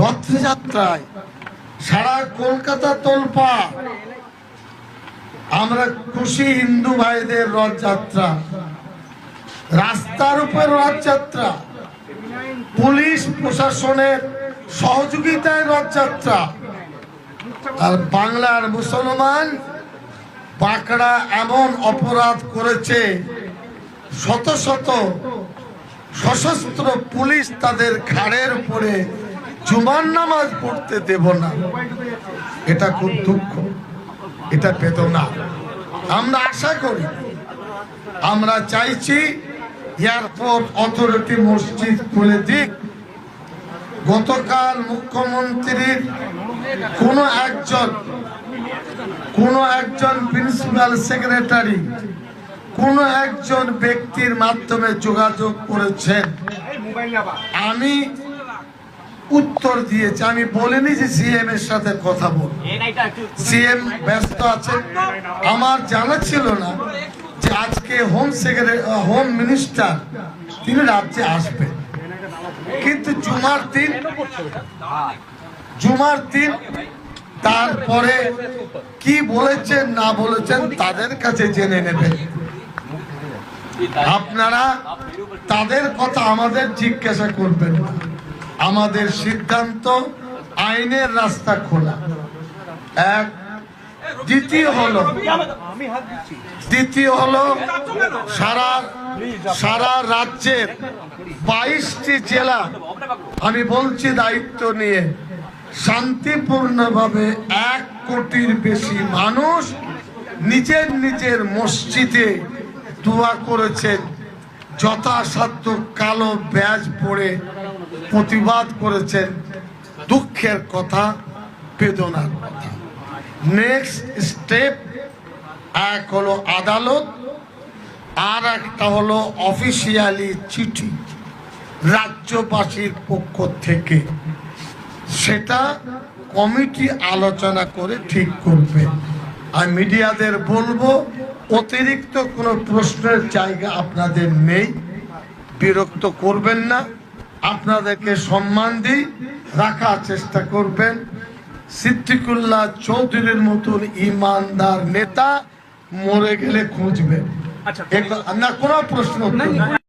রথযাত্রায় সারা কলকাতা তোলপাড়। আমরা খুশি হিন্দু ভাইদের রথযাত্রা, রাস্তার উপর রথযাত্রা, পুলিশ প্রশাসনের সহযোগিতায় রথযাত্রা। আর বাংলার মুসলমান বাঁকড়া এমন অপরাধ করেছে, শত শত সশস্ত্র পুলিশ তাদের ঘাড়ের উপরে জুমার নামাজ পড়তে দেব না। এটা খুব দুঃখ, এটা বেদনা। আমরা আশা করি, আমরা চাইছি এয়ারপোর্ট অথরিটি মসজিদ খুলে দিক। গতকাল মুখ্যমন্ত্রীর কোন একজন প্রিন্সিপাল সেক্রেটারি কোন একজন ব্যক্তির মাধ্যমে যোগাযোগ করেছেন, আমি উত্তর দিয়েছি। আমি বলিনি যে সিএম এর সাথে কথা বল, সিএম ব্যস্ত আছে। আমার জানা ছিল না যে আজকে হোম মিনিস্টার তিনি রাজ্যে আসবেন, কিন্তু জুমার দিন তারপরে কি বলেছেন না বলেছেন তাদের কাছে জেনে নেবেন। আপনারা তাদের কথা আমাদের জিজ্ঞাসা করবেন না। আমাদের সিদ্ধান্ত আইনের রাস্তা খোলা। এক, দ্বিতীয় হলো সারা রাজ্যের 22টি জেলা, আমি বলছি দায়িত্ব নিয়ে, শান্তিপূর্ণভাবে 1 কোটির বেশি মানুষ নিজের নিজের মসজিদে দোয়া করেছেন, যথাসাধ্য কালো ব্যাজ পরে প্রতিবাদ করেছেন। দুঃখের কথা, বেদনার কথা। নেক্সট স্টেপ, এক হলো আদালত, আর একটা হলো অফিসিয়ালি চিঠি রাজ্যবাসীর পক্ষ থেকে। সেটা কমিটি আলোচনা করে ঠিক করবে। আর মিডিয়াদের বলবো, অতিরিক্ত কোনো প্রশ্নের জায়গা আপনাদের নেই, বিরক্ত করবেন না। আপনাদেরকে সম্মান দিই, রাখার চেষ্টা করবেন। সিদ্দিকুল্লাহ চৌধুরীর মতন ইমানদার নেতা মরে গেলে খুঁজবেন। না, কোনো প্রশ্ন নেই।